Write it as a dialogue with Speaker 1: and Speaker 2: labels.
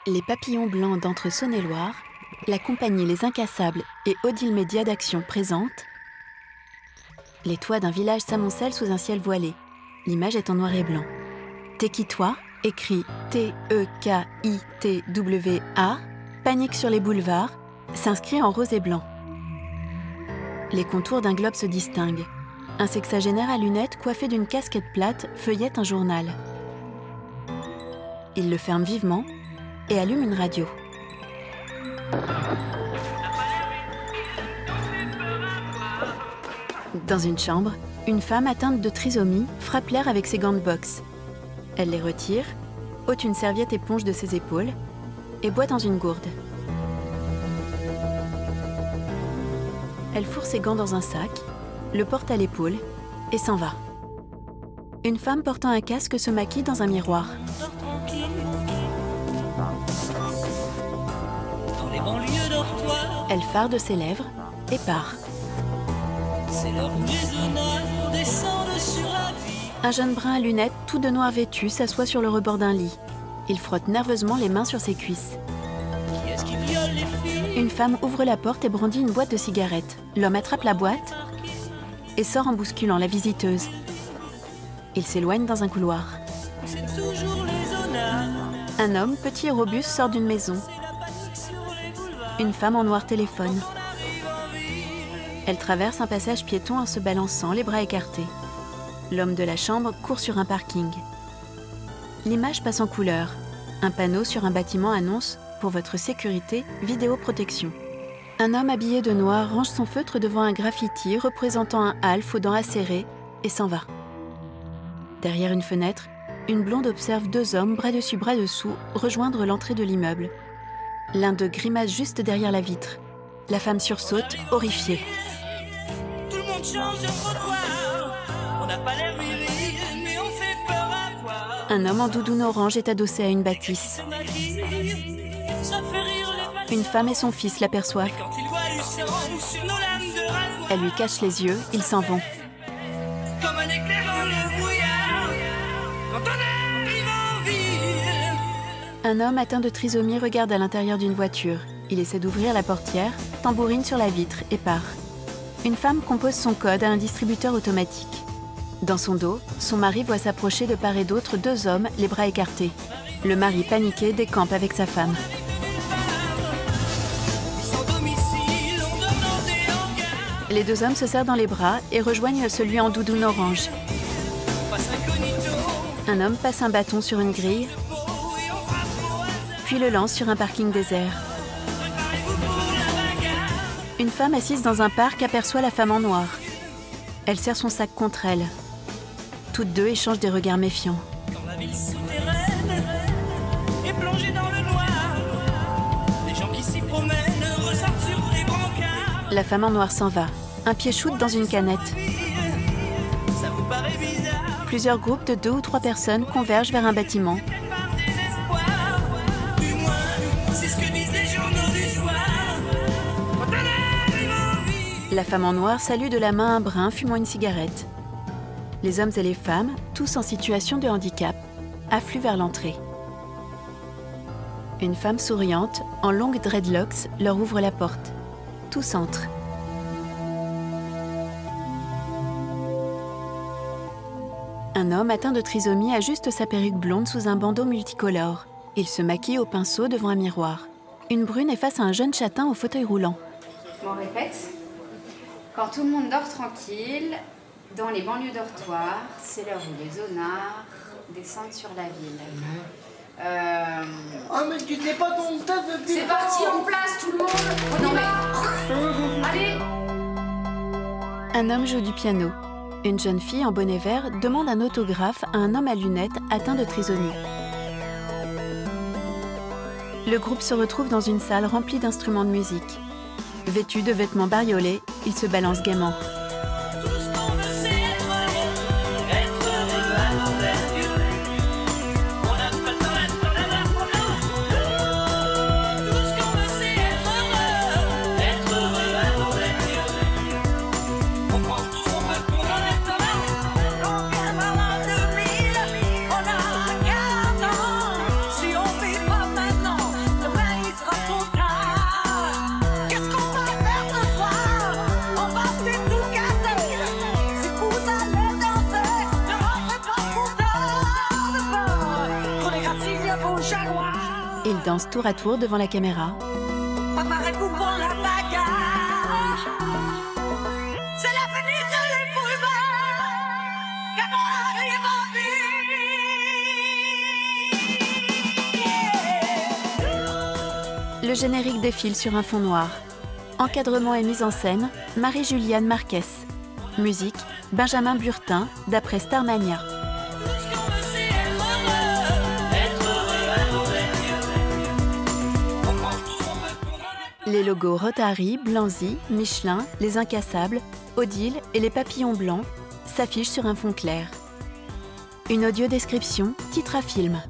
Speaker 1: Les Papillons Blancs d'Entre Saône-et-Loire, la compagnie Les Incassables et Odile Média d'Action présentent les toits d'un village s'amoncellent sous un ciel voilé. L'image est en noir et blanc. Tekitwa, écrit T-E-K-I-T-W-A, panique sur les boulevards, s'inscrit en rose et blanc. Les contours d'un globe se distinguent. Un sexagénaire à lunettes coiffé d'une casquette plate feuillette un journal. Il le ferme vivement et allume une radio. Dans une chambre, une femme atteinte de trisomie frappe l'air avec ses gants de boxe. Elle les retire, ôte une serviette éponge de ses épaules et boit dans une gourde. Elle fourre ses gants dans un sac, le porte à l'épaule et s'en va. Une femme portant un casque se maquille dans un miroir. Elle farde ses lèvres et part. Un jeune brun à lunettes, tout de noir vêtu, s'assoit sur le rebord d'un lit. Il frotte nerveusement les mains sur ses cuisses. Une femme ouvre la porte et brandit une boîte de cigarettes. L'homme attrape la boîte et sort en bousculant la visiteuse. Il s'éloigne dans un couloir. Un homme, petit et robuste, sort d'une maison. Une femme en noir téléphone. Elle traverse un passage piéton en se balançant, les bras écartés. L'homme de la chambre court sur un parking. L'image passe en couleur. Un panneau sur un bâtiment annonce « Pour votre sécurité, vidéoprotection ». Un homme habillé de noir range son feutre devant un graffiti représentant un half aux dents acérées et s'en va. Derrière une fenêtre, une blonde observe deux hommes bras dessus bras dessous rejoindre l'entrée de l'immeuble. L'un d'eux grimace juste derrière la vitre. La femme sursaute, horrifiée.
Speaker 2: Tout le monde change de trottoir. On n'a pas l'air viril, mais on fait peur à voir.
Speaker 1: Un homme en doudoune orange est adossé à une bâtisse. Une femme et son fils l'aperçoivent. Elle lui cache les yeux, ils s'en vont.
Speaker 2: Comme un éclair dans le brouillard. Quand on arrive en ville.
Speaker 1: Un homme atteint de trisomie regarde à l'intérieur d'une voiture. Il essaie d'ouvrir la portière, tambourine sur la vitre et part. Une femme compose son code à un distributeur automatique. Dans son dos, son mari voit s'approcher de part et d'autre deux hommes, les bras écartés. Le mari, paniqué, décampe avec sa femme. Les deux hommes se serrent dans les bras et rejoignent celui en doudoune orange. Un homme passe un bâton sur une grille, puis le lance sur un parking désert. Une femme assise dans un parc aperçoit la femme en noir. Elle serre son sac contre elle. Toutes deux échangent des regards méfiants.
Speaker 2: Quand la ville souterraine est plongée dans le noir, les gens qui s'y promènent ressortent sur les brancards.
Speaker 1: La femme en noir s'en va. Un pied shoot dans une canette.
Speaker 2: Ça vous paraît bizarre?
Speaker 1: Plusieurs groupes de 2 ou 3 personnes convergent vers un bâtiment.
Speaker 2: Par désespoir, du moins, c'est ce que disent les journaux du soir. Quand on arrive en ville.
Speaker 1: La femme en noir salue de la main un brun fumant une cigarette. Les hommes et les femmes, tous en situation de handicap, affluent vers l'entrée. Une femme souriante, en longues dreadlocks, leur ouvre la porte. Tous entrent. Un homme atteint de trisomie ajuste sa perruque blonde sous un bandeau multicolore. Il se maquille au pinceau devant un miroir. Une brune est face à un jeune châtain au fauteuil roulant.
Speaker 3: On répète. Quand tout le monde dort tranquille, dans les banlieues dortoirs, c'est l'heure où les zonards descendent sur la ville.
Speaker 4: Ah mais tu sais pas ton tas de...
Speaker 3: C'est parti, on place tout le monde. On y va. Allez.
Speaker 1: Un homme joue du piano. Une jeune fille en bonnet vert demande un autographe à un homme à lunettes atteint de trisomie. Le groupe se retrouve dans une salle remplie d'instruments de musique. Vêtus de vêtements bariolés, ils se balancent gaiement. Ils dansent tour à tour devant la caméra.
Speaker 2: Préparez-vous pour la bagarre. C'est la venue de les boulevards. Car on arrive en ville.
Speaker 1: Le générique défile sur un fond noir. Encadrement et mise en scène, Marie-Juliane Marquez. Musique, Benjamin Burtin, d'après Starmania. Les logos Rotary, Blanzy, Michelin, Les Incassables, Odile et les Papillons Blancs s'affichent sur un fond clair. Une audio-description, titre à film.